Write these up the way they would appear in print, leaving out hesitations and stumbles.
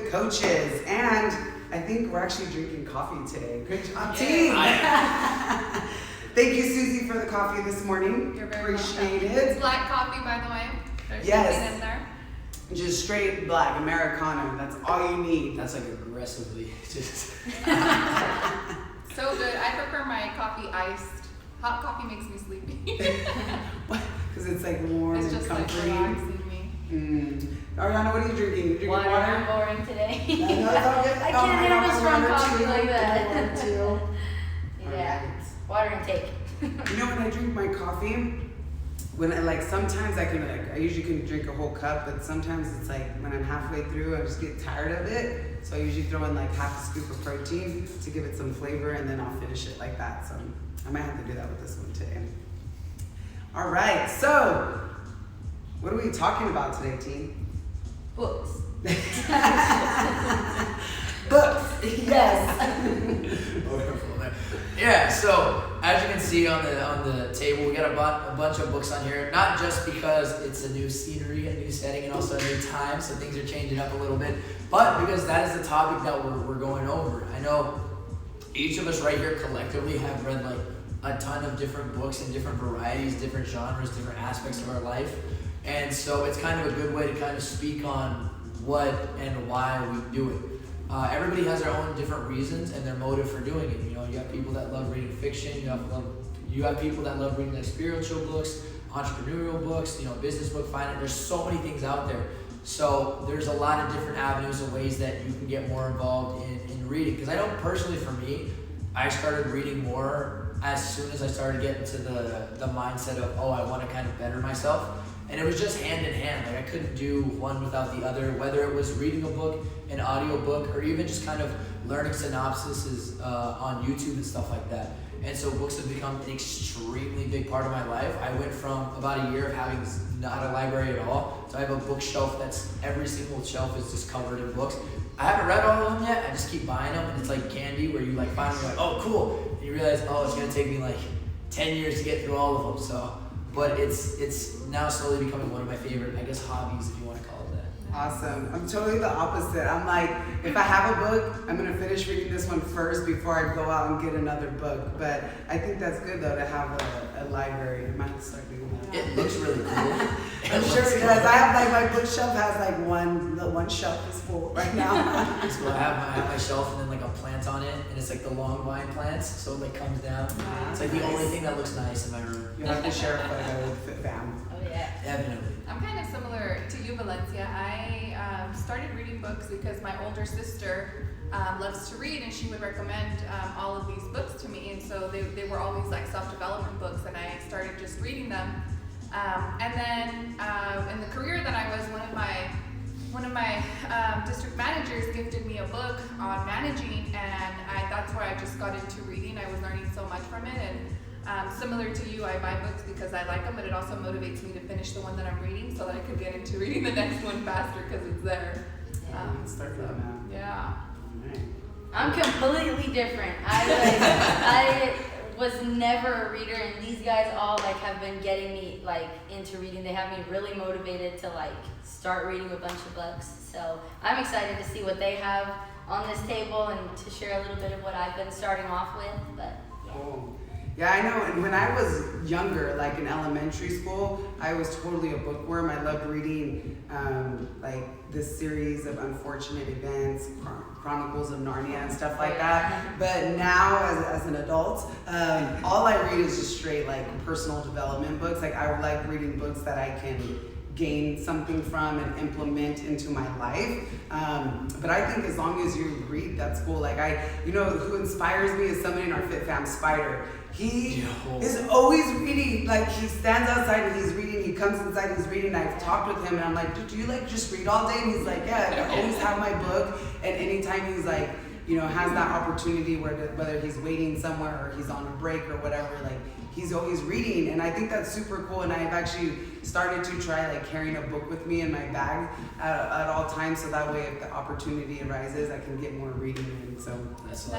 coaches, and I think we're actually drinking coffee today. Good job, team. Thank you, Susie, for the coffee this morning. You're very Appreciate welcome. it. It's black coffee, by the way. There's Yes. something in there. Just straight black Americano. That's all you need. That's like aggressively just. So good. I prefer my coffee iced. Hot coffee makes me sleepy. Because it's like warm It's and just like comforting. relaxing me. Ariana, what are you drinking? You drinking water? I'm boring today. I know, it's all good. I can't handle strong water coffee too. like that. Water too. Yeah, water intake. You know, when I drink my coffee, when I sometimes I usually can drink a whole cup, but sometimes it's like when I'm halfway through, I just get tired of it. So I usually throw in like half a scoop of protein to give it some flavor, and then I'll finish it like that. So I might have to do that with this one today. All right, so what are we talking about today, team? Books. Books. Yes. Yeah, so as you can see on the table, we got a bunch of books on here. Not just because it's a new scenery, a new setting, and also a new time, so things are changing up a little bit, but because that is the topic that we're going over. I know each of us right here collectively have read like a ton of different books in different varieties, different genres, different aspects of our life, and so it's kind of a good way to kind of speak on what and why we do it. Everybody has their own different reasons and their motive for doing it. You know, you have people that love reading fiction. You have people that love reading like spiritual books, entrepreneurial books, business book, finance. There's so many things out there. So there's a lot of different avenues and ways that you can get more involved in reading. Because I know personally for me, I started reading more as soon as I started getting to the mindset of, I want to kind of better myself. And it was just hand in hand. Like I couldn't do one without the other, whether it was reading a book, an audio book, or even just kind of learning synopsises on YouTube and stuff like that. And so books have become an extremely big part of my life. I went from about a year of having not a library at all, so I have a bookshelf that's every single shelf is just covered in books. I haven't read all of them yet. I just keep buying them, and it's like candy where you like finally like, oh cool, and you realize, it's gonna take me like 10 years to get through all of them. So. But it's now slowly becoming one of my favorite, I guess, hobbies, if you want to call it that. Awesome. I'm totally the opposite. I'm like, if I have a book, I'm going to finish reading this one first before I go out and get another book. But I think that's good, though, to have a library. I might start doing that. It looks really cool. I'm sure it does. I have my bookshelf has the one shelf is full right now. So I have my shelf and then like a plant on it, and it's like the long vine plants, so it like comes down. It's like the only thing that looks nice in my room. You have to share a photo with Fit Fam. Oh yeah. Definitely. I'm kind of similar to you, Valencia. I started reading books because my older sister loves to read, and she would recommend all of these books to me, and so they were always like self-development books, and I started just reading them. And then in the career that I was, one of my district managers gifted me a book on managing, and that's where I just got into reading. I was learning so much from it, and similar to you, I buy books because I like them, but it also motivates me to finish the one that I'm reading so that I could get into reading the next one faster because it's there. Start doing that. Yeah. Alright. I'm completely different. I was never a reader, and these guys all have been getting me into reading. They have me really motivated to start reading a bunch of books. So I'm excited to see what they have on this table and to share a little bit of what I've been starting off with. But yeah. Cool. Yeah, I know. And when I was younger, in elementary school, I was totally a bookworm. I loved reading this series of Unfortunate Events, Chronicles of Narnia and stuff like that. But now, as an adult, all I read is just straight personal development books. I like reading books that I can gain something from and implement into my life. But I think as long as you read, that's cool. Who inspires me is somebody in our Fit Fam, Spider. He is always reading. He stands outside and he's reading. He comes inside, he's reading. I've talked with him and I'm like, do you just read all day? And he's like, yeah, I always have my book. And anytime he's has that opportunity whether he's waiting somewhere or he's on a break or whatever, he's always reading. And I think that's super cool. And I've actually started to try carrying a book with me in my bag at all times, so that way if the opportunity arises, I can get more reading in. So that's so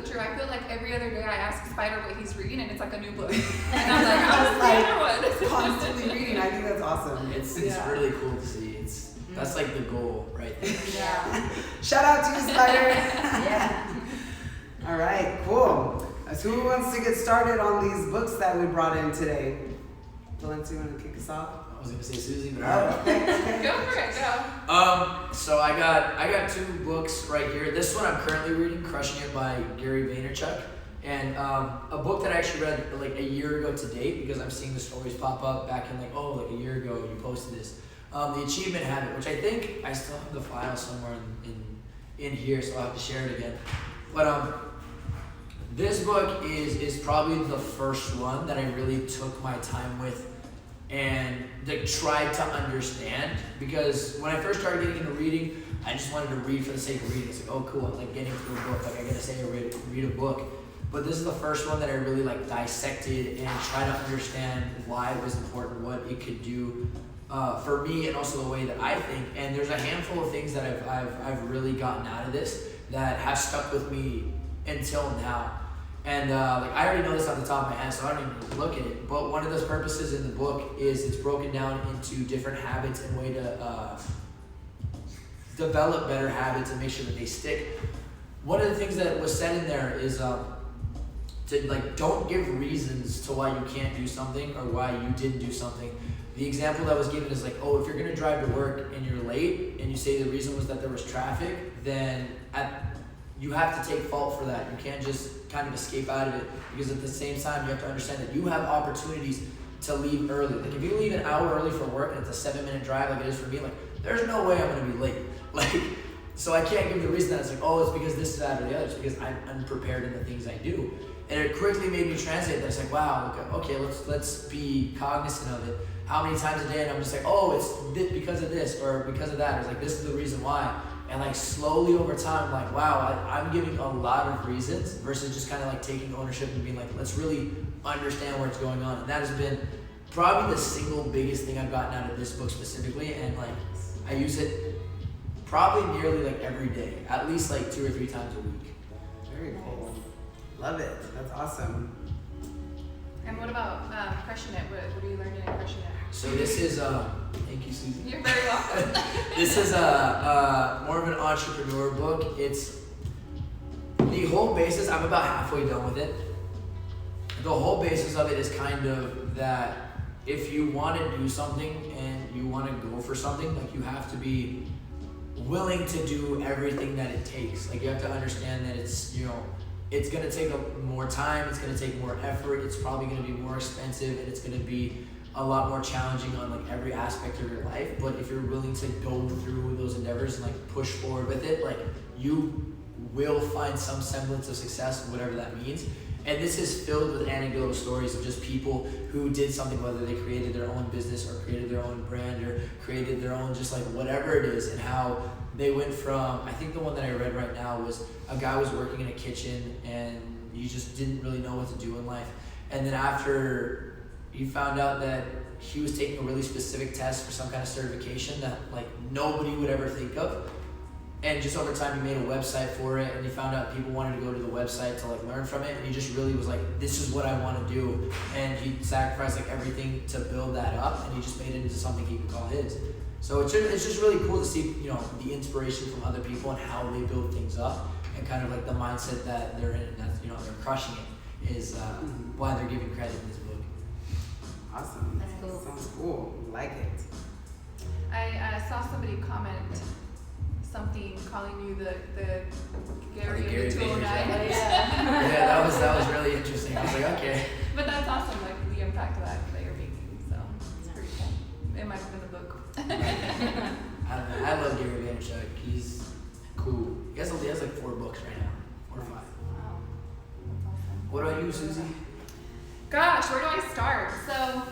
true. I feel every other day I ask Spider what he's reading, and it's a new book. And I'm like, how's the other one? Constantly reading. I think that's awesome. It's really cool to see. That's like the goal right there. Yeah. Shout out to you, Spider. Yeah. All right, cool. So who wants to get started on these books that we brought in today? Valencia, you want to kick us off? I was gonna say Susie, but Oh, okay, okay. Go for it, go. So I got 2 books right here. This one I'm currently reading, Crushing It by Gary Vaynerchuk, and a book that I actually read like a year ago to date because I'm seeing the stories pop up back in like a year ago you posted this. The Achievement Habit, which I think I still have the file somewhere in here, so I'll have to share it again. But this book is probably the first one that I really took my time with and like tried to understand, because when I first started getting into reading, I just wanted to read for the sake of reading. It's like, oh cool, I'm like getting through a book, like I gotta say I read a book. But this is the first one that I really like dissected and tried to understand why it was important, what it could do for me, and also the way that I think. And there's a handful of things that I've really gotten out of this that have stuck with me until now. And like I already know this off the top of my head, so I don't even look at it. But one of those purposes in the book is it's broken down into different habits and way to develop better habits and make sure that they stick. One of the things that was said in there is to like don't give reasons to why you can't do something or why you didn't do something. The example that was given is like, oh, if you're gonna drive to work and you're late and you say the reason was that there was traffic, then you have to take fault for that. You can't just kind of escape out of it, because at the same time you have to understand that you have opportunities to leave early. Like if you leave an hour early for work and it's a 7-minute drive like it is for me, like there's no way I'm gonna be late. Like, so I can't give the reason that it's like, oh, it's because this, that, or the other. It's because I'm unprepared in the things I do. And it quickly made me translate that. It's like, wow, okay, let's be cognizant of it. How many times a day and I'm just like, oh, it's because of this or because of that. It's like, this is the reason why. And like slowly over time, I'm like, wow, I'm giving a lot of reasons versus just kind of like taking ownership and being like, let's really understand what's going on. And that has been probably the single biggest thing I've gotten out of this book specifically. And like, I use it probably nearly like every day, at least like 2 or 3 times a week. Very cool. Love it. That's awesome. And what about Crushing It? What are you learning in Crushing It? So this is, thank you, Susie. You're very welcome. This is more of an entrepreneur book. It's the whole basis, I'm about halfway done with it. The whole basis of it is kind of that if you want to do something and you want to go for something, like you have to be willing to do everything that it takes. Like you have to understand that it's, you know, it's going to take more time, it's going to take more effort, it's probably going to be more expensive, and it's going to be a lot more challenging on like every aspect of your life. But if you're willing to go through those endeavors and like push forward with it, like you will find some semblance of success, whatever that means. And this is filled with anecdotal stories of just people who did something, whether they created their own business or created their own brand or created their own just like whatever it is, and how they went from, I think the one that I read right now was a guy was working in a kitchen and he just didn't really know what to do in life. And then after he found out that he was taking a really specific test for some kind of certification that like nobody would ever think of. And just over time, he made a website for it, and he found out people wanted to go to the website to like learn from it. And he just really was like, "This is what I want to do," and he sacrificed like everything to build that up, and he just made it into something he could call his. So it's just really cool to see, you know, the inspiration from other people and how they build things up, and kind of like the mindset that they're in, and that's, you know, they're crushing it is why they're giving credit in this book. Awesome. That's cool. Sounds cool. Like it. I saw somebody comment something calling you the Gary The Gary of the 209. Vaynerchuk. Yeah. Yeah, that was really interesting. I was like, okay. But that's awesome, like the impact that you're making. So it's pretty cool. It might have been the book. I love Gary Vaynerchuk. He's cool. He has like 4 books right now, or 5. Wow. That's awesome. What about you, Susie? Gosh, where do I start? So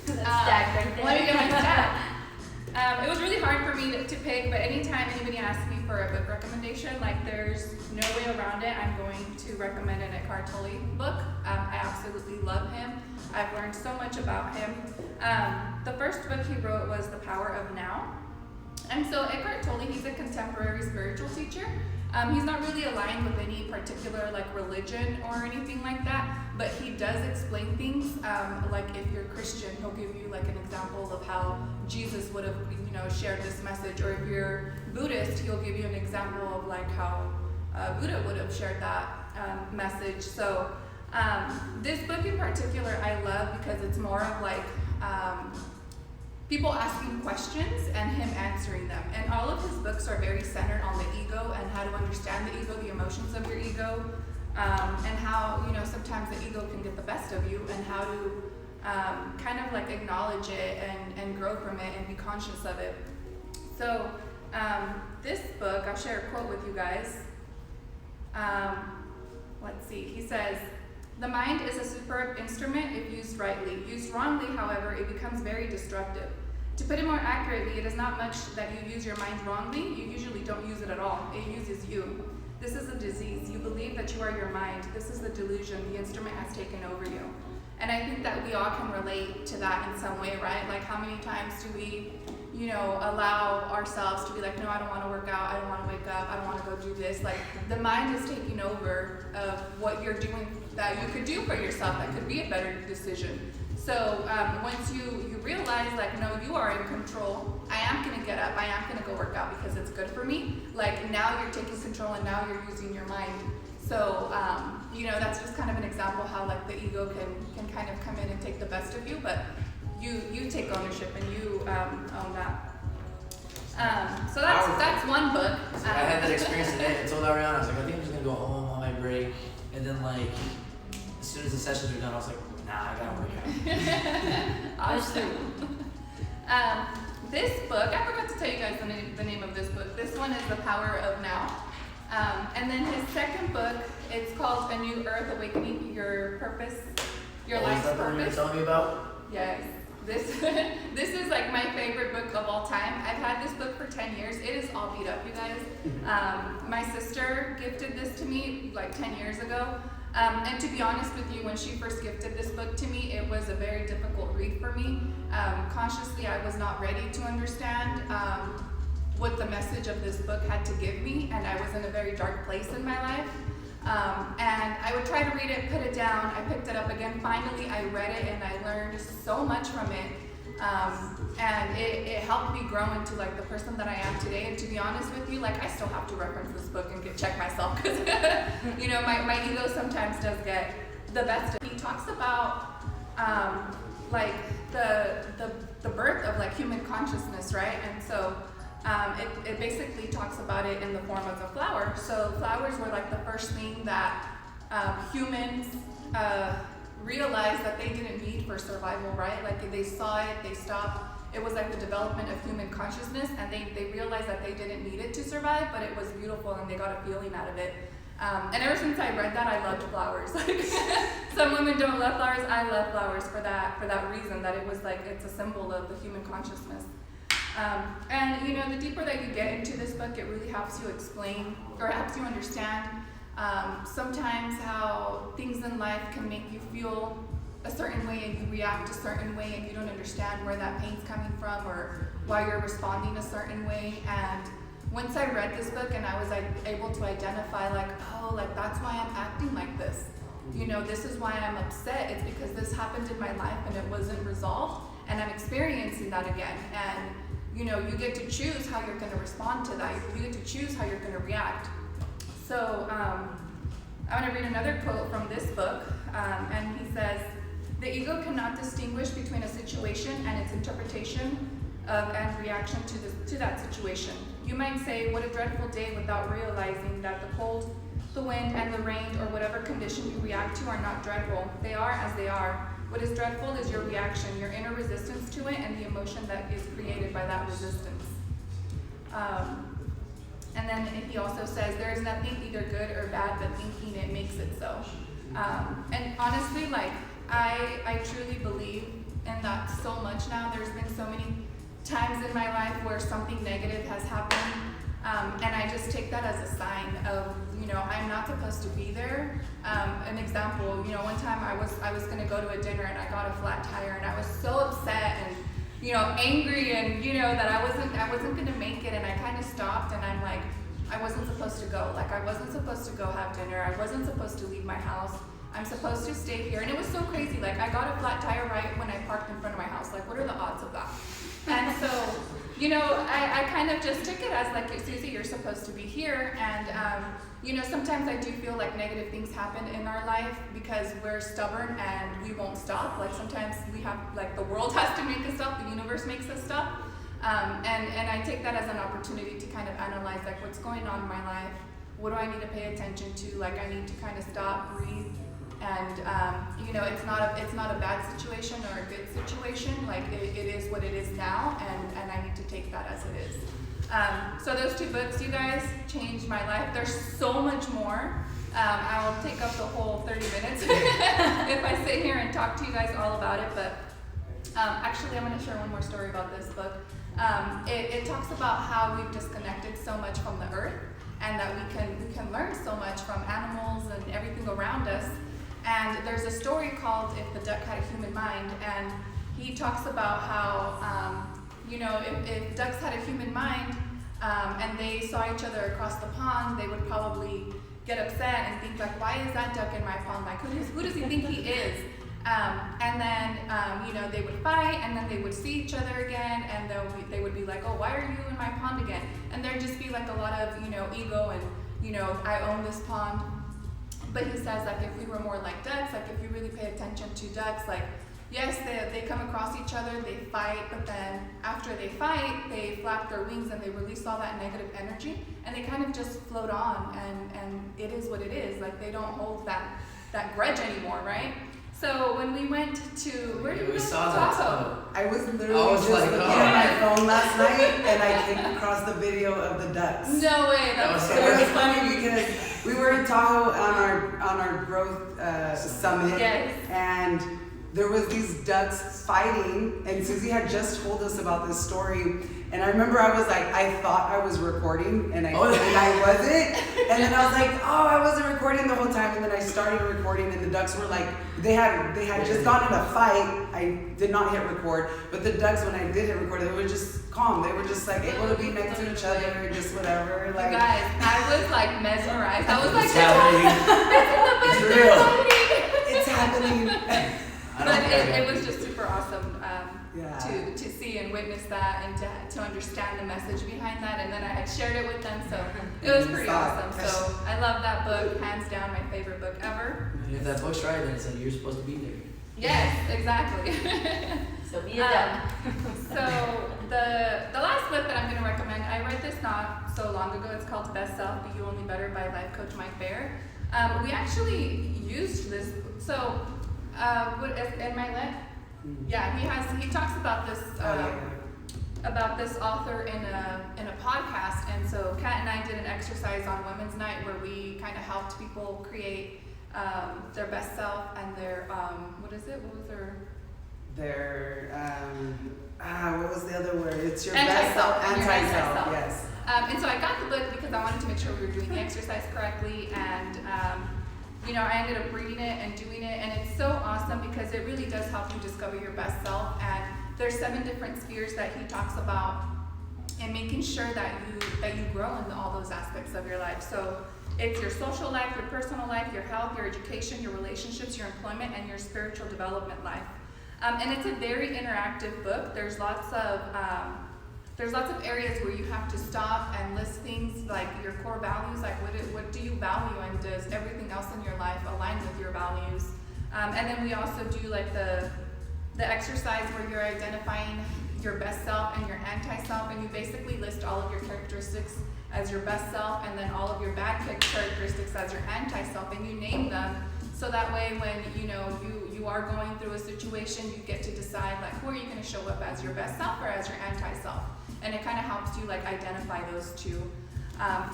That's stacked right there. let me get my stack. It was really hard for me to pick, but anytime anybody asks me for a book recommendation, like there's no way around it, I'm going to recommend an Eckhart Tolle book. I absolutely love him. I've learned so much about him. The first book he wrote was The Power of Now. And so Eckhart Tolle, he's a contemporary spiritual teacher. He's not really aligned with any particular like religion or anything like that, but he does explain things. Like if you're Christian, he'll give you like an example of how Jesus would have, shared this message. Or if you're Buddhist, he'll give you an example of like how Buddha would have shared that message. So this book in particular I love because it's more of like people asking questions and him answering them. And all of his books are very centered on the ego and how to understand the ego, the emotions of your ego, and how, sometimes the ego can get the best of you, and how to kind of like acknowledge it and grow from it and be conscious of it. So this book, I'll share a quote with you guys. Let's see, he says, "The mind is a superb instrument if used rightly. Used wrongly, however, it becomes very destructive. To put it more accurately, it is not much that you use your mind wrongly. You usually don't use it at all. It uses you. This is a disease. You believe that you are your mind. This is the delusion. The instrument has taken over you." And I think that we all can relate to that in some way, right? Like how many times do we, allow ourselves to be like, no, I don't want to work out. I don't want to wake up. I don't want to go do this. Like the mind is taking over of what you're doing that you could do for yourself that could be a better decision. So once you realize like, no, you are in control. I am going to get up. I am going to go work out because it's good for me. Like now you're taking control and now you're using your mind. So, that's just kind of an example how like the ego can kind of come in and take the best of you, but you take ownership and you own that. So that's one book. I had that experience today. I told Ariana, I was like, I think I'm just gonna go home on my break, and then like as soon as the sessions were done, I was like, nah, I gotta work out. Awesome. This book, I forgot to tell you guys the name of this book. This one is The Power of Now. And then his second book, it's called A New Earth, Awakening Your Purpose, Your Life's Is that the one you were Purpose. telling me about? Yes. This is like my favorite book of all time. I've had this book for 10 years. It is all beat up, you guys. My sister gifted this to me like 10 years ago. And to be honest with you, when she first gifted this book to me, it was a very difficult read for me. Consciously, I was not ready to understand what the message of this book had to give me, and I was in a very dark place in my life. And I would try to read it, put it down. I picked it up again. Finally, I read it, and I learned so much from it. And it helped me grow into like the person that I am today. And to be honest with you, like I still have to reference this book and check myself because my ego sometimes does get the best of me. He talks about like the birth of like human consciousness, right? And so it basically talks about it in the form of a flower. So flowers were like the first thing that humans realized that they didn't need for survival, right? Like they saw it, they stopped. It was like the development of human consciousness, and they realized that they didn't need it to survive, but it was beautiful and they got a feeling out of it. And ever since I read that, I loved flowers. Like some women don't love flowers, I love flowers for that reason, that it was like it's a symbol of the human consciousness. And the deeper that you get into this book, it really helps you explain or helps you understand sometimes how things in life can make you feel a certain way and you react a certain way and you don't understand where that pain's coming from or why you're responding a certain way. And once I read this book and I was able to identify that's why I'm acting like this. This is why I'm upset. It's because this happened in my life and it wasn't resolved and I'm experiencing that again. And you get to choose how you're going to respond to that. You get to choose how you're going to react. So I'm going to read another quote from this book, and he says, "The ego cannot distinguish between a situation and its interpretation of and reaction to that situation. You might say, what a dreadful day, without realizing that the cold, the wind, and the rain, or whatever condition you react to are not dreadful. They are as they are. What is dreadful is your reaction, your inner resistance to it, and the emotion that is created by that resistance." And then he also says, there is nothing either good or bad, but thinking it makes it so. And honestly, I truly believe in that so much now. There's been so many times in my life where something negative has happened, and I just take that as a sign of, I'm not supposed to be there. An example, one time I was gonna go to a dinner and I got a flat tire and I was so upset and angry and that I wasn't gonna make it, and I kind of stopped and I'm like, I wasn't supposed to go. Like, I wasn't supposed to go have dinner. I wasn't supposed to leave my house. I'm supposed to stay here. And it was so crazy. Like, I got a flat tire right when I parked in front of my house. Like, what are the odds of that? And so, you know, I kind of just took it as like, Susie, you're supposed to be here. And, you know, sometimes I do feel like negative things happen in our life because we're stubborn and we won't stop. Like, sometimes we have, like, the world has to make us stop, the universe makes us stop. And I take that as an opportunity to kind of analyze, like, what's going on in my life? What do I need to pay attention to? Like, I need to kind of stop, breathe. And, you know, it's not a bad situation or a good situation. Like, it is what it is now, and I need to take that as it is. So those 2 books, you guys, changed my life. There's so much more. I'll take up the whole 30 minutes if I sit here and talk to you guys all about it. But actually, I'm going to share one more story about this book. It talks about how we've disconnected so much from the earth, and that we can learn so much from animals and everything around us. And there's a story called If the Duck Had a Human Mind, and he talks about how, you know, if ducks had a human mind and they saw each other across the pond, they would probably get upset and think, like, why is that duck in my pond? Like, who does he think he is? And then, you know, they would fight, and then they would see each other again, and they would be like, oh, why are you in my pond again? And there'd just be like a lot of, you know, ego and, you know, I own this pond. But he says, like, if we were more like ducks, like, if you really pay attention to ducks, like, yes, they come across each other, they fight, but then after they fight, they flap their wings and they release all that negative energy, and they kind of just float on, and it is what it is. Like, they don't hold that grudge anymore, right? So when we went to, where did we go? Tahoe. I was literally just looking at my phone last night, and I came across the video of the ducks. No way, that was It was funny because we were in Tahoe on our growth summit, yes. and there was these ducks fighting, and Susie had just told us about this story. And I remember I was like, I thought I was recording, and I wasn't. And then I was like, oh, I wasn't recording the whole time. And then I started recording, and the ducks were like, they had just gotten in a fight. I did not hit record, but the ducks, when I did hit record, they were just calm. They were just like able to be next to each other, just whatever. Like, you guys, I was like mesmerized. I was like, it's happening. it's real. It's happening. But it was just super awesome Yeah. to see and witness that, and to understand the message behind that. And then I had shared it with them, so it was pretty awesome. So I love that book, hands down my favorite book ever. And if that book's right, then it's like you're supposed to be there. Yes, exactly. So be a duck. So the last book that I'm going to recommend, I read this not so long ago. It's called Best Self, Be You Only Better by life coach Mike Bayer. We actually used this. So in my left, yeah, he talks about this about this author in a podcast. And so Kat and I did an exercise on Women's Night where we kind of helped people create their best self and their what was their what was the other word? It's your Anti-self. best self. Anti-self, Anti-self. yes. And so I got the book because I wanted to make sure we were doing the exercise correctly, and you know, I ended up reading it and doing it, and it's so awesome because it really does help you discover your best self. And there's 7 different spheres that he talks about, and making sure that you grow in all those aspects of your life. So it's your social life, your personal life, your health, your education, your relationships, your employment, and your spiritual development life. And it's a very interactive book. There's lots of areas where you have to stop and list things like your core values, like what do you value, and does everything else in your life align with your values? And then we also do like the exercise where you're identifying your best self and your anti-self, and you basically list all of your characteristics as your best self, and then all of your bad characteristics as your anti-self, and you name them. So that way, when you are going through a situation, you get to decide, like, who are you going to show up as, your best self or as your anti-self? And it kind of helps you like identify those two.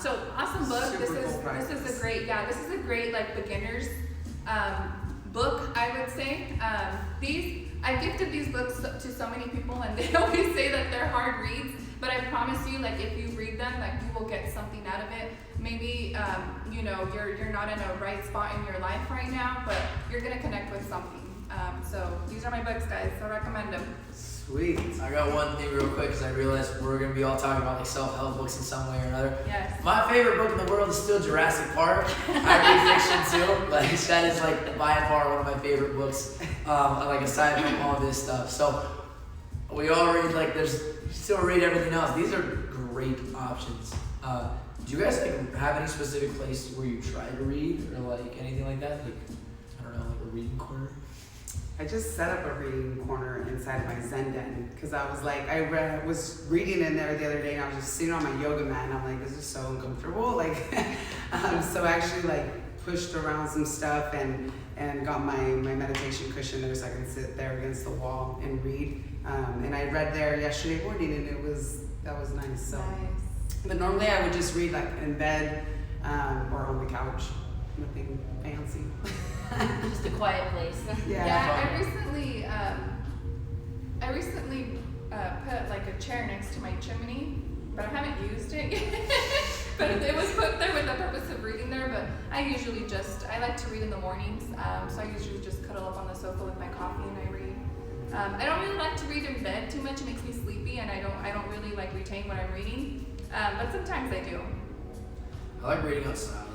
So awesome book. This is a great like beginner's book, I would say. I've gifted these books to so many people, and they always say that they're hard reads, but I promise you, like, if you read them, like, you will get something out of it. Maybe you're not in a right spot in your life right now, but you're gonna connect with something. So these are my books, guys. I recommend them. Sweet. I got one thing real quick because I realized we're gonna be all talking about like self-help books in some way or another. Yes. My favorite book in the world is still Jurassic Park. I read fiction too. Like that is like by far one of my favorite books. Like aside from all this stuff. So we all read like still read everything else. These are great options. Do you guys like have any specific place where you try to read or like anything like that? Like I don't know, like a reading corner. I just set up a reading corner inside my Zen den because I was like, I was reading in there the other day and I was just sitting on my yoga mat and I'm like, this is so uncomfortable. Like, so I actually like pushed around some stuff and got my meditation cushion there so I can sit there against the wall and read. And I read there yesterday morning and that was nice. So, but normally I would just read like in bed or on the couch, nothing fancy. Just a quiet place. Yeah, I recently put like a chair next to my chimney, but I haven't used it yet. But it was put there with the purpose of reading there. But I like to read in the mornings, so I usually just cuddle up on the sofa with my coffee and I read. I don't really like to read in bed too much; it makes me sleepy, and I don't really like retain what I'm reading. But sometimes I do. I like reading outside.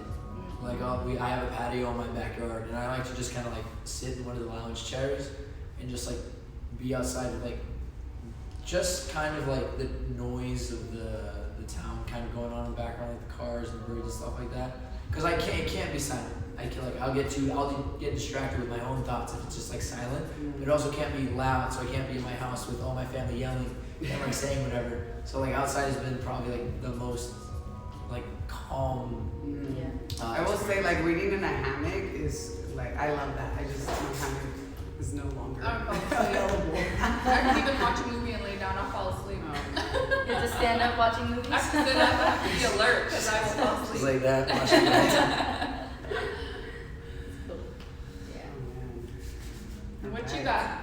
Like I have a patio in my backyard, and I like to just kind of like sit in one of the lounge chairs and just like be outside with like just kind of like the noise of the town kind of going on in the background, like the cars and the birds and stuff like that. Because it can't be silent. I'll get distracted with my own thoughts if it's just like silent. But it also can't be loud, so I can't be in my house with all my family yelling and like saying whatever. So like outside has been probably like the most like calm. Yeah. I will say like reading in a hammock is like, I love that. My hammock is no longer available. I can even watch a movie and lay down. I'll fall asleep. You have to stand up watching movies? I have to sit up. I have to be alert because I will fall Just asleep. like that. Watching that. What you got?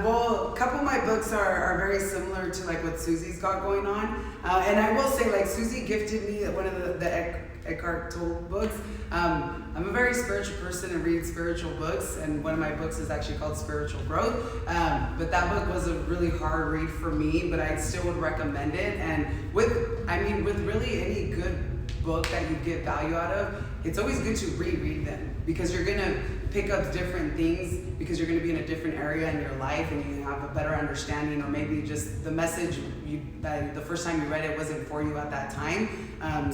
Well, a couple of my books are very similar to like what Susie's got going on. And I will say like Susie gifted me one of the Eckhart Tolle books. I'm a very spiritual person and read spiritual books, and one of my books is actually called Spiritual Growth. But that book was a really hard read for me, but I still would recommend it. And with really any good book that you get value out of, it's always good to reread them because you're gonna pick up different things because you're gonna be in a different area in your life and you have a better understanding, or maybe just the message that the first time you read it wasn't for you at that time.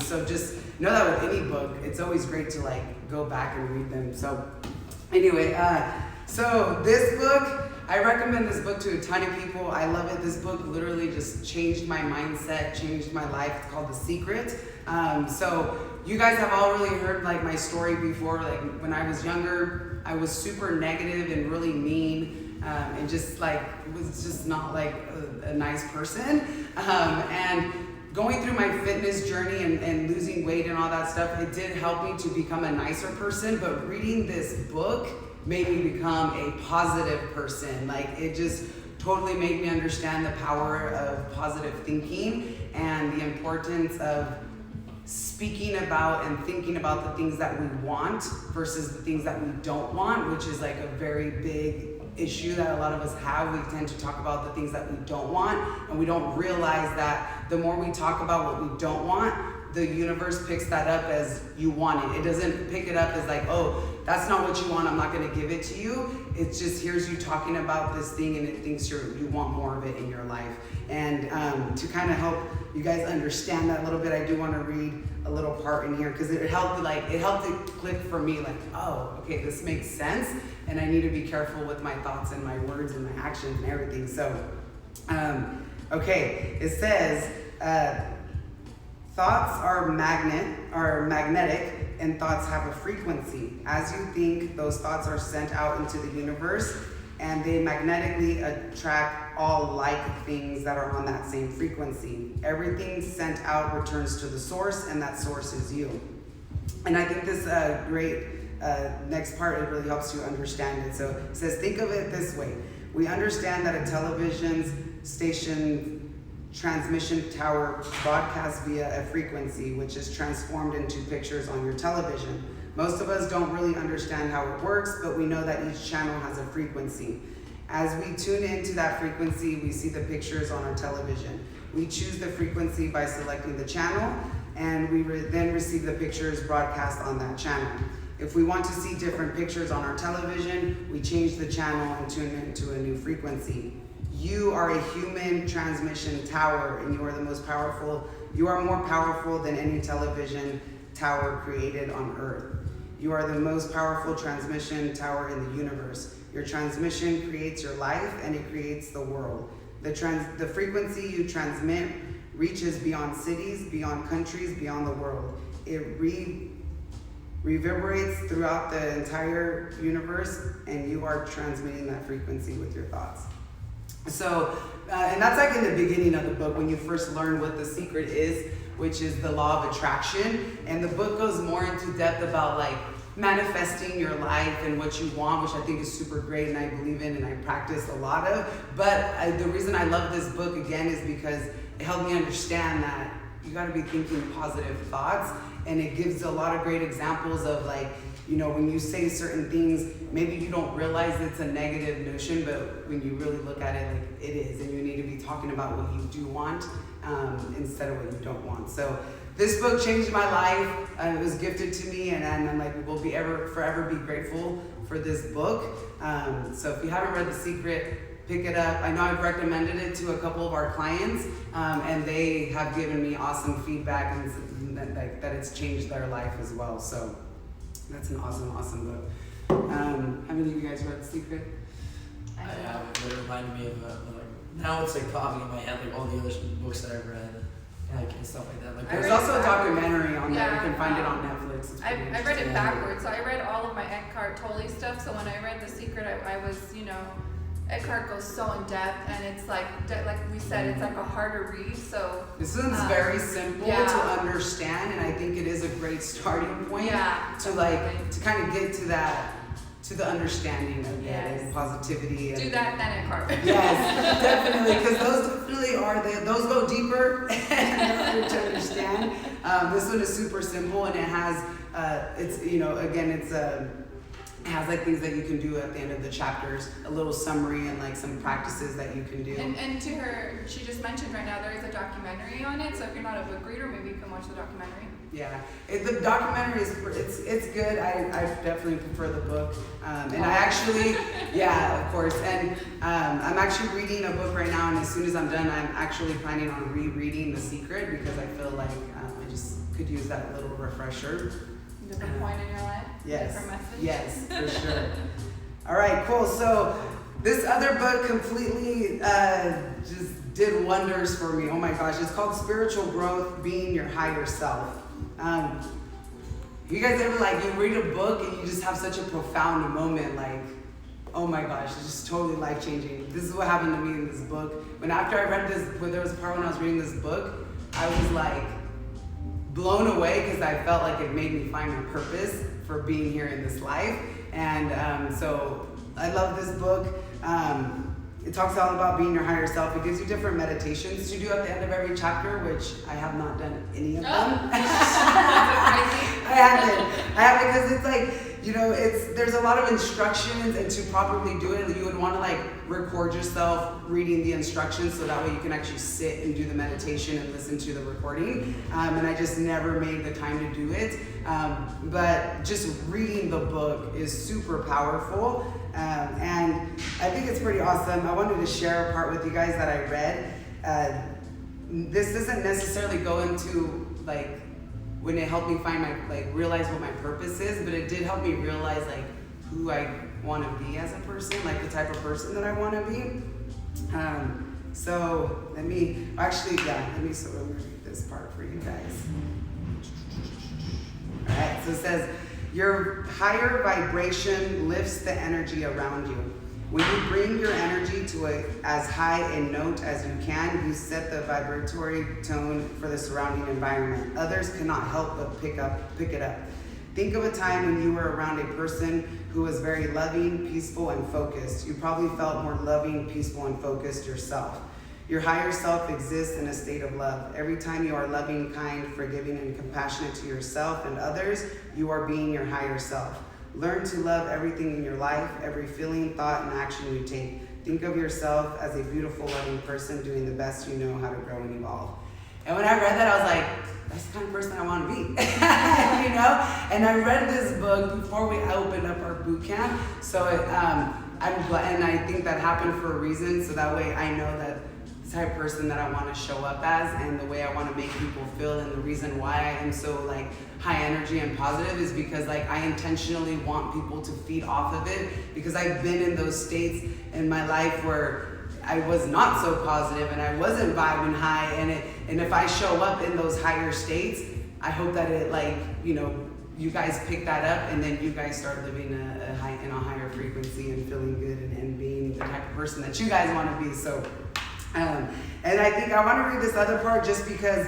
So just know that with any book, it's always great to like go back and read them. So anyway, so this book, I recommend this book to a ton of people. I love it. This book literally just changed my mindset, changed my life. It's called The Secret. So you guys have all really heard like my story before. Like when I was younger, I was super negative and really mean, and just like was just not like a nice person. And going through my fitness journey and losing weight and all that stuff, it did help me to become a nicer person. But reading this book made me become a positive person. Like it just totally made me understand the power of positive thinking and the importance of speaking about and thinking about the things that we want versus the things that we don't want, which is like a very big issue that a lot of us have. We tend to talk about the things that we don't want, and we don't realize that the more we talk about what we don't want, the universe picks that up as you want it. It doesn't pick it up as like, oh, that's not what you want, I'm not gonna give it to you. It's just, here's you talking about this thing and it thinks you want more of it in your life. And to kind of help you guys understand that a little bit, I do wanna read a little part in here because it helped it click for me like, oh, okay, this makes sense. And I need to be careful with my thoughts and my words and my actions and everything. So, okay, it says, thoughts are magnetic, and thoughts have a frequency. As you think, those thoughts are sent out into the universe, and they magnetically attract all like things that are on that same frequency. Everything sent out returns to the source, and that source is you. And I think this great next part, it really helps you understand it. So it says, think of it this way. We understand that a television station transmission tower broadcasts via a frequency which is transformed into pictures on your television. Most of us don't really understand how it works, but we know that each channel has a frequency. As we tune into that frequency, we see the pictures on our television. We choose the frequency by selecting the channel, and we then receive the pictures broadcast on that channel. If we want to see different pictures on our television, we change the channel and tune into a new frequency. You are a human transmission tower, and you are the most powerful. You are more powerful than any television tower created on Earth. You are the most powerful transmission tower in the universe. Your transmission creates your life, and it creates the world. The frequency you transmit reaches beyond cities, beyond countries, beyond the world. It reverberates throughout the entire universe, and you are transmitting that frequency with your thoughts. So, and that's like in the beginning of the book when you first learn what the secret is, which is the law of attraction. And the book goes more into depth about like manifesting your life and what you want, which I think is super great and I believe in and I practice a lot of. But the reason I love this book again is because it helped me understand that you got to be thinking positive thoughts, and it gives a lot of great examples of like, you know, when you say certain things, maybe you don't realize it's a negative notion, but when you really look at it, like it is, and you need to be talking about what you do want instead of what you don't want. So this book changed my life. It was gifted to me, and I'm like, we'll be forever be grateful for this book. So if you haven't read The Secret, pick it up. I know I've recommended it to a couple of our clients, and they have given me awesome feedback and that it's changed their life as well. So that's an awesome book. How many of you guys read The Secret? I have it, but it reminded me of like, now it's like popping in my head, like all the other books that I've read, like and stuff like that. Like There's also a documentary on that. You can find it on Netflix. It's I pretty read it interesting. backwards. So I read all of my Eckhart Tolle stuff. So when I read The Secret, I was, you know, Eckhart goes so in depth, and it's like we said, it's like a harder read. So This one's very simple yeah. to understand, and I think it is a great starting point Yeah, to like to kind of get to that, to the understanding of it Yes. and positivity. And do that then Eckhart. Yes, definitely, because those definitely are those go deeper and they're harder to understand. This one is super simple, and it has it's, you know, again, it's it has like things that you can do at the end of the chapters, a little summary and like some practices that you can do. And to her, she just mentioned right now there is a documentary on it. So if you're not a book reader, maybe you can watch the documentary. Yeah, the documentary is it's good. I definitely prefer the book, and I actually, yeah, of course. And I'm actually reading a book right now, and as soon as I'm done, I'm actually planning on rereading The Secret because I feel like I just could use that little refresher. Different point in your life. Yes. Different message. Yes, for sure. All right, cool. So this other book completely just did wonders for me. Oh my gosh, it's called Spiritual Growth: Being Your Higher Self. You guys ever like you read a book and you just have such a profound moment, like, oh my gosh, it's just totally life changing. This is what happened to me in this book. When after I read this, when there was a part when I was reading this book, I was like blown away because I felt like it made me find my purpose for being here in this life. And so I love this book. It talks all about being your higher self. It gives you different meditations to do at the end of every chapter, which I have not done any of them. I haven't because it's like, you know, there's a lot of instructions, and to properly do it, you would want to like record yourself reading the instructions so that way you can actually sit and do the meditation and listen to the recording. And I just never made the time to do it. But just reading the book is super powerful. And I think it's pretty awesome. I wanted to share a part with you guys that I read. This doesn't necessarily go into like when it helped me find realize what my purpose is, but it did help me realize like who I want to be as a person, like the type of person that I want to be. So let me read this part for you guys. All right, so it says, your higher vibration lifts the energy around you. When you bring your energy to as high a note as you can, you set the vibratory tone for the surrounding environment. Others cannot help but pick it up. Think of a time when you were around a person who was very loving, peaceful, and focused. You probably felt more loving, peaceful, and focused yourself. Your higher self exists in a state of love. Every time you are loving, kind, forgiving, and compassionate to yourself and others, you are being your higher self. Learn to love everything in your life, every feeling, thought, and action you take. Think of yourself as a beautiful, loving person doing the best you know how to grow and evolve. And when I read that, I was like, that's the kind of person I want to be, you know? And I read this book before we opened up our boot camp. So I'm glad, and I think that happened for a reason. So that way I know that the type of person that I want to show up as and the way I want to make people feel. And the reason why I am so like high energy and positive is because like I intentionally want people to feed off of it, because I've been in those states in my life where I was not so positive and I wasn't vibing high, and if I show up in those higher states, I hope that it like, you know, you guys pick that up and then you guys start living in a higher frequency and feeling good and being the type of person that you guys want to be. So and I think I want to read this other part just because,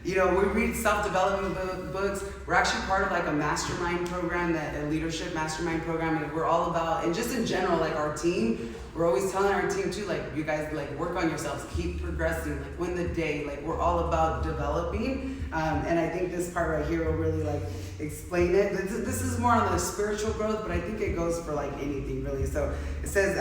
you know, we read self-development books. We're actually part of like a mastermind program, a leadership mastermind program, and we're all about, and just in general, like our team, we're always telling our team too, like, you guys like work on yourselves, keep progressing, like win the day, like we're all about developing. And I think this part right here will really like explain it. This is more on the spiritual growth, but I think it goes for like anything really. So it says,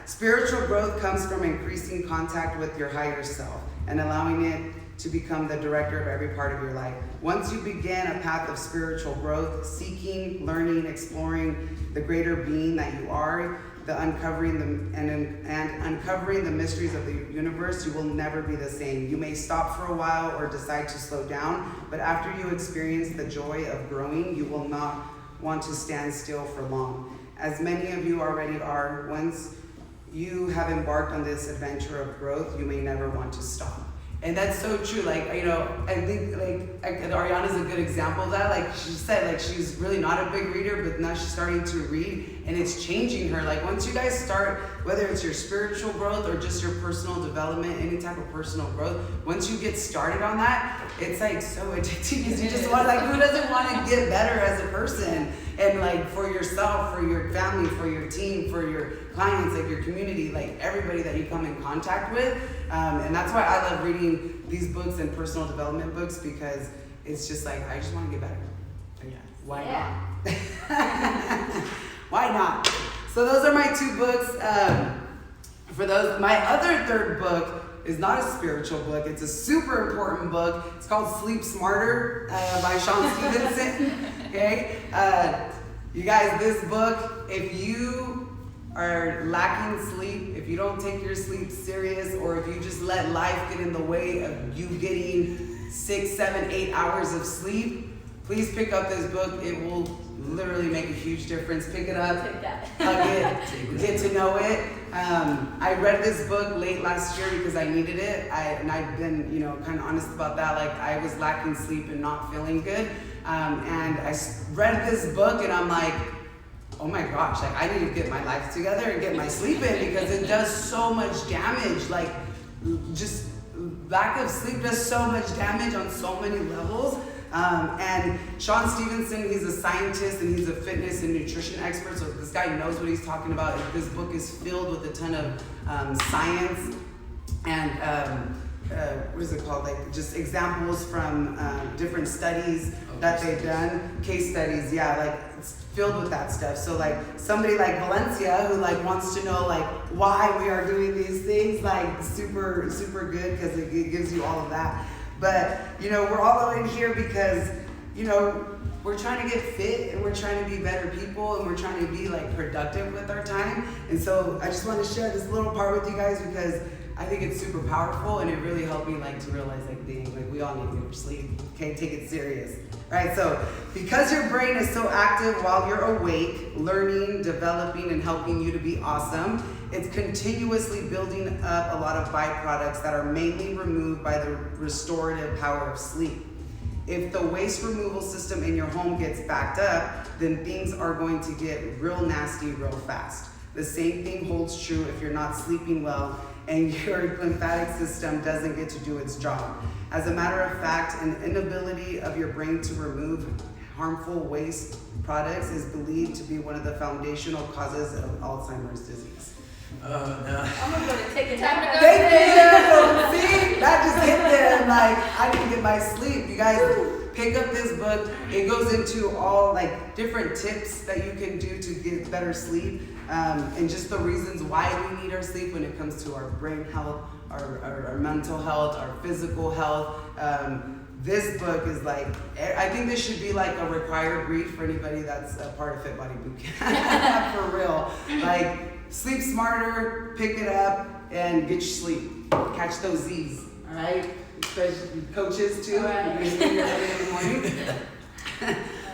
spiritual growth comes from increasing contact with your higher self and allowing it to become the director of every part of your life. Once you begin a path of spiritual growth, seeking, learning, exploring the greater being that you are, uncovering the mysteries of the universe, you will never be the same. You may stop for a while or decide to slow down, but after you experience the joy of growing, you will not want to stand still for long. As many of you already are, once you have embarked on this adventure of growth, you may never want to stop. And that's so true. Like, you know, I think like Ariana's a good example of that. Like she said, like she's really not a big reader, but now she's starting to read and it's changing her. Like once you guys start, whether it's your spiritual growth or just your personal development, any type of personal growth, once you get started on that, it's like so addicting because you just want, like, who doesn't want to get better as a person? And like for yourself, for your family, for your team, for your clients, like your community, like everybody that you come in contact with. And that's why I love reading these books and personal development books, because it's just like, I just want to get better. Like, why not? Why not? So those are my two books. For those, my other third book is not a spiritual book. It's a super important book. It's called Sleep Smarter by Sean Stevenson. Okay, you guys, this book, if you are lacking sleep, if you don't take your sleep serious, or if you just let life get in the way of you getting 6, 7, 8 hours of sleep, please pick up this book. It will literally make a huge difference. Pick it up, hug it, get to know it. I read this book late last year because I needed it. And I've been, you know, kind of honest about that. Like I was lacking sleep and not feeling good. And I read this book and I'm like, oh my gosh, like I need to get my life together and get my sleep in, because it does so much damage. Like just lack of sleep does so much damage on so many levels. And Sean Stevenson, he's a scientist and he's a fitness and nutrition expert. So this guy knows what he's talking about. This book is filled with a ton of science and what is it called? Like just examples from different studies that they've done, case studies. Yeah, like it's filled with that stuff. So like somebody like Valencia who like wants to know like why we are doing these things, like super, super good, because it gives you all of that. But, you know, we're all in here because, you know, we're trying to get fit and we're trying to be better people and we're trying to be like productive with our time. And so I just want to share this little part with you guys because I think it's super powerful and it really helped me like to realize like, dang, like we all need to get our sleep. Okay, take it serious. Right, so because your brain is so active while you're awake, learning, developing, and helping you to be awesome, it's continuously building up a lot of byproducts that are mainly removed by the restorative power of sleep. If the waste removal system in your home gets backed up, then things are going to get real nasty real fast. The same thing holds true if you're not sleeping well and your lymphatic system doesn't get to do its job. As a matter of fact, an inability of your brain to remove harmful waste products is believed to be one of the foundational causes of Alzheimer's disease. Oh, no. I'm gonna go to take a Time nap. to go. Thank you! See, that just hit them. Like, I need to get my sleep. You guys, pick up this book. It goes into all like different tips that you can do to get better sleep, and just the reasons why we need our sleep when it comes to our brain health, our mental health, our physical health. This book is like, I think this should be like a required read for anybody that's a part of Fit Body Bootcamp. For real. Like, sleep smarter, pick it up, and get your sleep. Catch those Z's, all right? Especially coaches too. All right. Because you're early in the morning.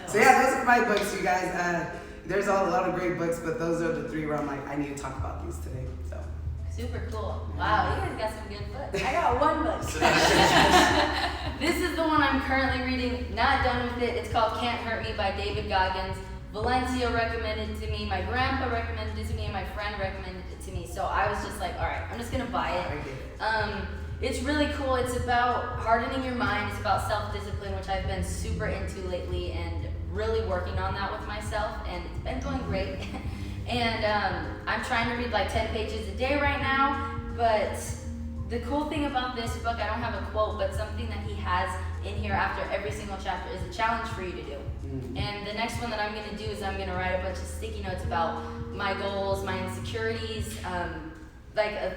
So yeah, those are my books, you guys. There's a lot of great books, but those are the three where I'm like, I need to talk about these today. So. Super cool. Wow, you guys got some good books. I got one book. This is the one I'm currently reading. Not done with it. It's called Can't Hurt Me by David Goggins. Valencia recommended it to me. My grandpa recommended it to me, and my friend recommended it to me. So I was just like, all right, I'm just gonna buy I it. get it. It's really cool. It's about hardening your mind. It's about self-discipline, which I've been super into lately, and really working on that with myself, and it's been going great. And I'm trying to read like 10 pages a day right now, but the cool thing about this book, I don't have a quote, but something that he has in here after every single chapter is a challenge for you to do. And the next one that I'm gonna do is I'm gonna write a bunch of sticky notes about my goals, my insecurities,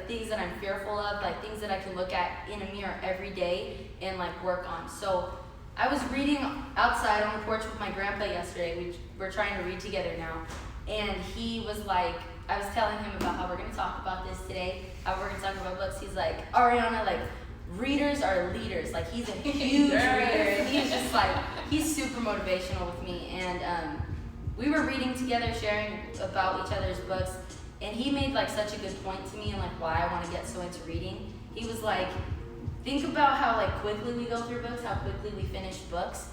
things that I'm fearful of, like things that I can look at in a mirror every day and like work on. So I was reading outside on the porch with my grandpa yesterday. We're trying to read together now. And he was like, I was telling him about how we're going to talk about this today, how we're going to talk about books. He's like, Ariana, like, readers are leaders. Like, he's a huge reader. And he's just like, he's super motivational with me. And we were reading together, sharing about each other's books. And he made like such a good point to me and like why I want to get so into reading. He was like, think about how like quickly we go through books, how quickly we finish books.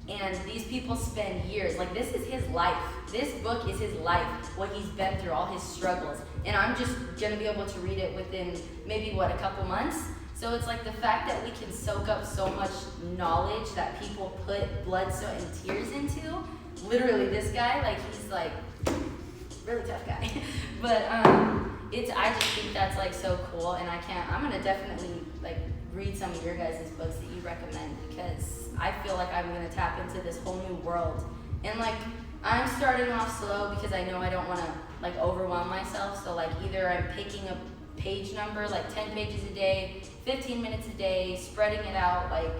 And these people spend years, like this is his life. This book is his life, what he's been through, all his struggles. And I'm just gonna be able to read it within maybe a couple months. So it's like the fact that we can soak up so much knowledge that people put blood, sweat, and tears into. Literally this guy, like he's like, really tough guy. But I just think that's like so cool, and I'm gonna definitely like read some of your guys' books that you recommend, because I feel like I'm gonna tap into this whole new world. And like I'm starting off slow because I know I don't wanna like overwhelm myself. So like either I'm picking a page number, like 10 pages a day, 15 minutes a day, spreading it out. Like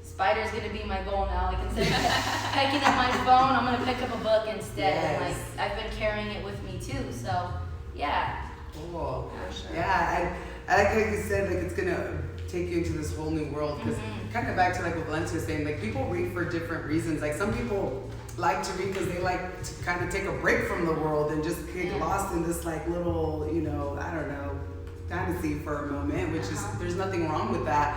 Spider's gonna be my goal now. Like instead of picking up my phone, I'm gonna pick up a book instead. Yes. And like I've been carrying it with me too. So yeah. Cool. For sure. Yeah, I like how you said like it's gonna take you into this whole new world, because kind of back to like what Valencia was saying, like people read for different reasons. Like some people like to read because they like to kind of take a break from the world and just get lost in this like little, I don't know, fantasy for a moment, which is, there's nothing wrong with that.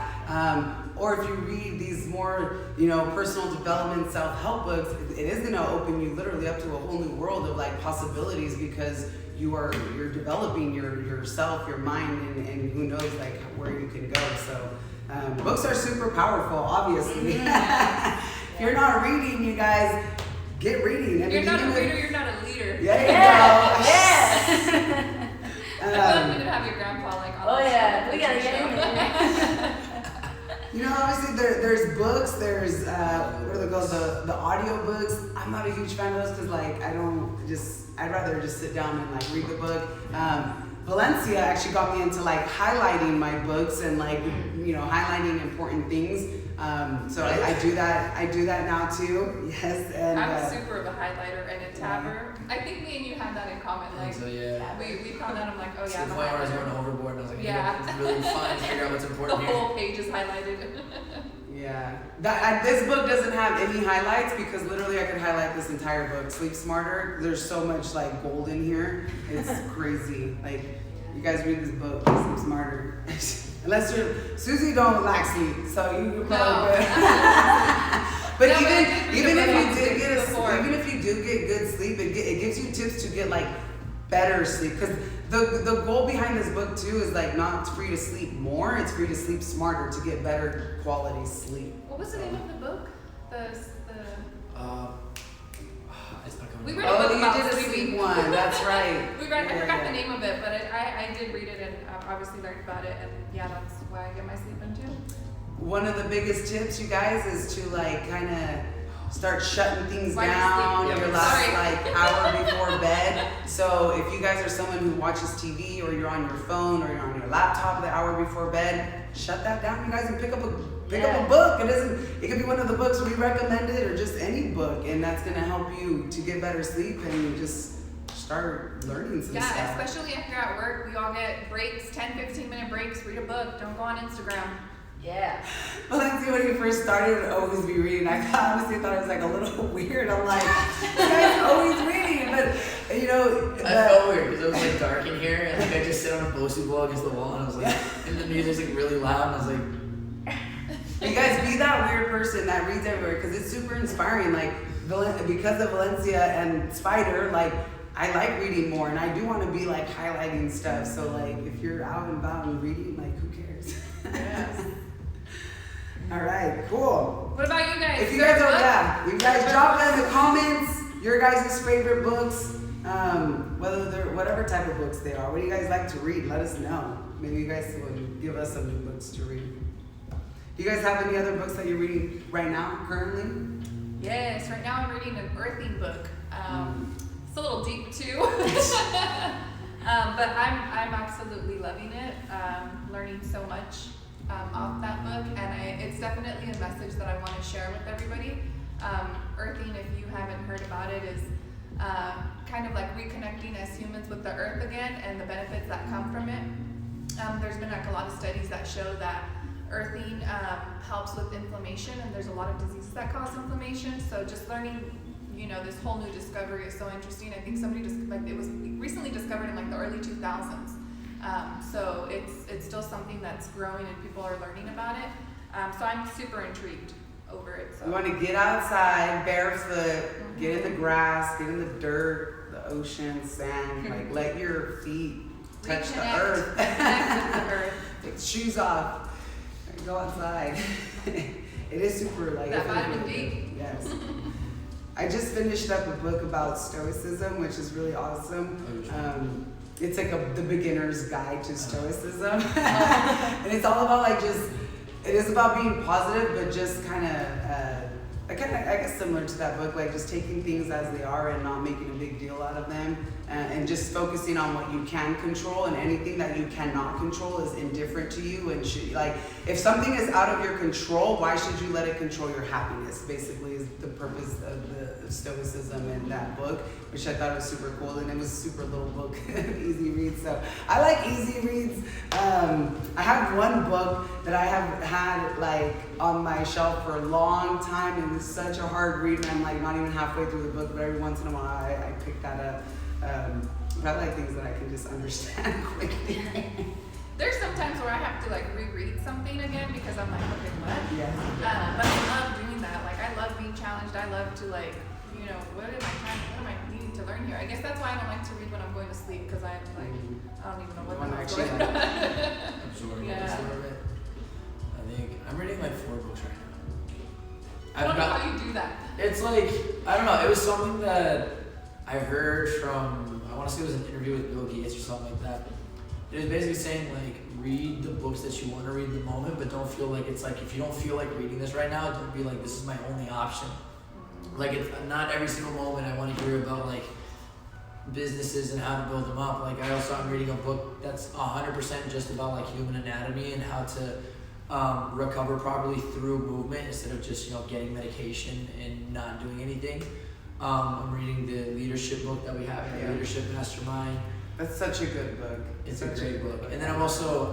Or if you read these more, personal development, self-help books, it is gonna open you literally up to a whole new world of like possibilities, because you're developing yourself, your mind, and who knows like where you can go. So books are super powerful, obviously. If you're not reading, you guys, get reading. If you're not a reader, you're not a leader. Yeah, Yes. I feel like we could have your grandpa like on the show. We gotta get in there. Obviously there's books, there's what are they called, the audio books. I'm not a huge fan of those because like I'd rather just sit down and like read the book. Valencia actually got me into like highlighting my books and like highlighting important things. So I do that now too. Yes, and I'm super of a highlighter and a tabber. I think me and you have that in common. Like So yeah. we found out. I'm like, oh To yeah, the I'm a point where I was going highlighter. overboard, and I was like, Yeah. it's really fun to figure out what's The important here. whole page is highlighted. Yeah, this book doesn't have any highlights because literally I could highlight this entire book. Sleep Smarter. There's so much like gold in here. It's crazy. Like you guys read this book, Sleep Smarter. Unless Susie don't lack sleep, so you probably good. But No, even but if you did get before. even if you do get good sleep, it gives you tips to get like better sleep. Because the goal behind this book too is like not for you to sleep more, it's for you to sleep smarter to get better quality sleep. What was the name of the book? It's not coming. We read a book You about did a sleeping. sleep one. That's right. I forgot the name of it, but I did read it and obviously learned about it, and yeah, that's why I get my sleep in too. one of the biggest tips, you guys, is to like kind of start shutting things While you're down sleeping. your Yeah. last Sorry. like hour before bed. So if you guys are someone who watches TV or you're on your phone or you're on your laptop the hour before bed, shut that down, you guys, and pick up a book. It could be one of the books we recommended or just any book, and that's gonna help you to get better sleep and just start learning some Yeah, stuff. especially if you're at work, we all get breaks, 10-15 minute breaks, read a book, don't go on Instagram. Yeah. Valencia, when you first started to always be reading, I honestly thought it was like a little weird. I'm like, you guys always reading, but you know. I felt weird because it was like dark in here, and like I just sit on a Bosu ball against the wall, and I was like, and the music's like really loud, and I was like, You guys be that weird person that reads everywhere because it's super inspiring. Like because of Valencia and Spider, like I like reading more, and I do want to be like highlighting stuff. So like if you're out and about and reading, like who cares? Yes. All right, cool. What about you guys? If you Favorite guys are, book? yeah, you guys drop in the comments your guys' favorite books, whether they're whatever type of books they are. What do you guys like to read? Let us know. Maybe you guys will give us some new books to read. Do you guys have any other books that you're reading right now, currently? Yes, right now I'm reading an earthing book. It's a little deep too, but I'm absolutely loving it. Learning so much off that book, and it's definitely a message that I want to share with everybody. Earthing, if you haven't heard about it, is kind of like reconnecting as humans with the earth again and the benefits that come from it. There's been like a lot of studies that show that earthing helps with inflammation, and there's a lot of diseases that cause inflammation. So just learning, you know, this whole new discovery is so interesting. I think somebody just like it was recently discovered in like the early 2000s. So it's still something that's growing and people are learning about it. So I'm super intrigued over it. So You want to get outside barefoot, get in the grass, get in the dirt, the ocean, sand, like let your feet touch the Reconnect. earth. Connect with the earth. Take the shoes off and go outside. It is super like That it's really vitamin good. D. Yes. I just finished up a book about Stoicism, which is really awesome. It's like the beginner's guide to Stoicism, and it's all about like just. It is about being positive, but just kind of, I guess similar to that book, like just taking things as they are and not making a big deal out of them, and just focusing on what you can control, and anything that you cannot control is indifferent to you. And should, like, if something is out of your control, why should you let it control your happiness? Basically, is the purpose of the Stoicism in that book, which I thought was super cool, and it was a super little book, easy read. So I like easy reads. I have one book that I have had like on my shelf for a long time, and it's such a hard read, and I'm like not even halfway through the book, but every once in a while I pick that up. But I like things that I can just understand quickly. There's some times where I have to like reread something again because I'm like, okay, what? Yeah. But I love doing that. Like I love being challenged. I love to like, you know, what am I needing to learn here? I guess that's why I don't like to read when I'm going to sleep because I'm like, I don't even know what You wanna I'm actually, going like, absorb Yeah. it. I think I'm reading like 4 books right now. I don't know how you do that. It's like, I don't know, it was something that I heard from, I want to say it was an interview with Bill Gates or something like that. It was basically saying like, read the books that you want to read in the moment, but don't feel like it's like, if you don't feel like reading this right now, don't be like, this is my only option. Like, it's not every single moment I want to hear about like businesses and how to build them up. Like I'm reading a book that's 100% just about like human anatomy and how to recover properly through movement instead of just, you know, getting medication and not doing anything. I'm reading the leadership book that we have in the Leadership Mastermind. That's such a good book. It's a Such great good book. And then I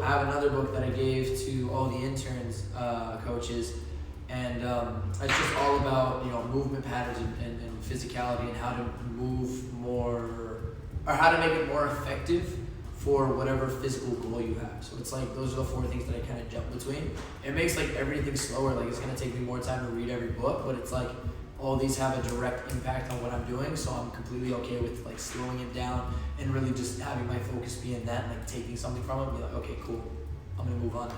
have another book that I gave to all the interns, coaches, and it's just all about, you know, movement patterns and physicality and how to move more, or how to make it more effective for whatever physical goal you have. So it's like, those are the 4 things that I kind of jump between. It makes like everything slower. Like it's gonna take me more time to read every book, but it's like all these have a direct impact on what I'm doing. So I'm completely okay with like slowing it down and really just having my focus be in that, and like taking something from it and be like, okay, cool, I'm gonna move on now.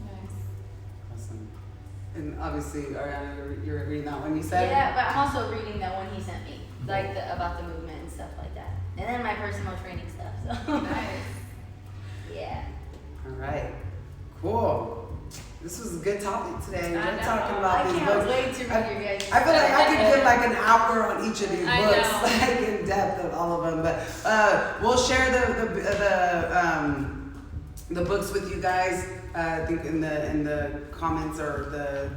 Nice. Awesome. And obviously, Ariana, you're reading that one you said? Yeah, but I'm also reading that one he sent me, like about the movement and stuff like that, and then my personal training stuff. So Nice. yeah. All right. Cool. This was a good topic today. I We're know. talking I about these can't books. wait to read your guys'. I feel like I could give like an hour on each of these I books, know. like in depth of all of them. But we'll share the books with you guys. I think in the comments or the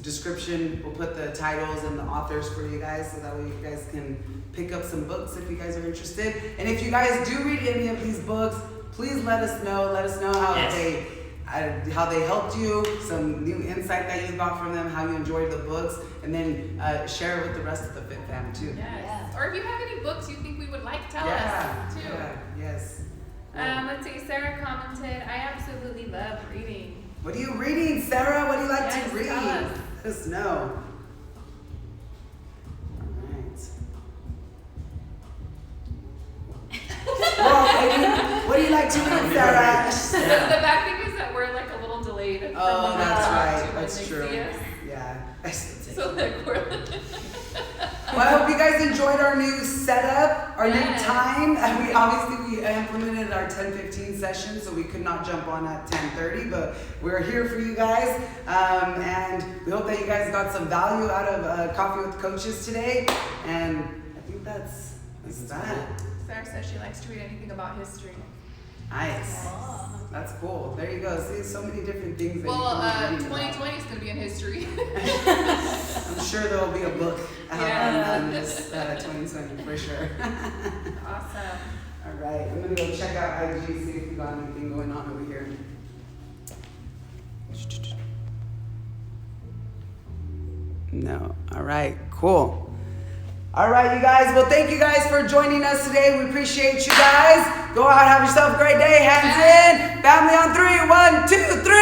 description, we'll put the titles and the authors for you guys, so that way you guys can pick up some books if you guys are interested. And if you guys do read any of these books, please let us know. Let us know how they helped you, some new insight that you got from them, how you enjoyed the books, and then share it with the rest of the Fit Fam too. Yes. Yeah. Or if you have any books you think we would like, tell Yeah, us too. yeah, yes. Let's see, Sarah commented, I absolutely love reading. What are you reading, Sarah? What do you like Yes, to read? tell us. Let us know. Well, baby, what do you like to read, Sarah? The bad thing is that we're like a little delayed from Oh, when we that's talk right. to when That's they true. see us. Yeah. So like we're Well, I hope you guys enjoyed our new setup, our new Yes. time. We obviously implemented our 10:15 session, so we could not jump on at 10:30, but we're here for you guys, and we hope that you guys got some value out of Coffee with Coaches today. And I think that's that. Sarah says she likes to read anything about history. Nice. Oh. That's cool. There you go. See, so many different things that Well, you can read about. 2020 is going to be in history. I'm sure there will be a book Yeah. on this 2020 for sure. Awesome. All right, I'm gonna go check out IG, see if we got anything going on over here. No. All right, cool. All right, you guys. Well, thank you guys for joining us today. We appreciate you guys. Go out, have yourself a great day. Hands in. Family on 3. 1, 2, 3.